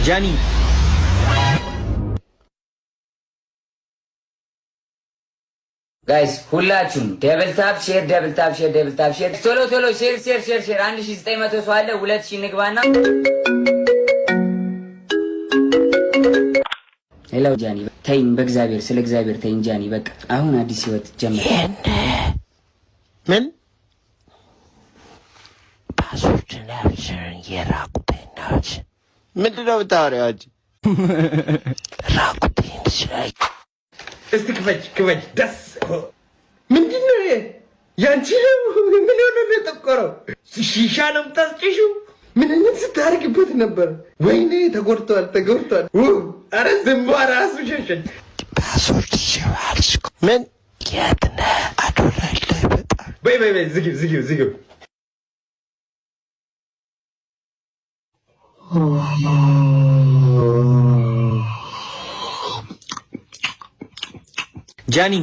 ጃኒ ጋይስ ሁላችሁም ደብል ታፕ ሼር ቶሎ ሼር 1900 ሰው አለ 2000 ንግባና ሄሎ ጃኒ ተይኝ በእግዚአብሔር ስለ እግዚአብሔር ተይኝ ጃኒ በቃ አሁን አዲስ ህይወት ጀመረ ምን ፓስወርድ ናብሽን የራቁቴናች ምንድነው የምታወሪው? ራቁቴን ስላይ እስቲ ክፈች ደስ ምንድነው ይሄ? ያንቺ ነው? ምን ሆነ ነው የጠቆረው? ሺሻ ነው የምታስጭሽው? ምን ስታደርግበት ነበር? ወይኔ ተጎድቷል። አረ ዝንቧ ራሱ ሸሸች። ፓስወርድ ሲዋልስ ምን የት ነህ? አዶላይ ላይ በጣም በይ ዝጊው ጃኒ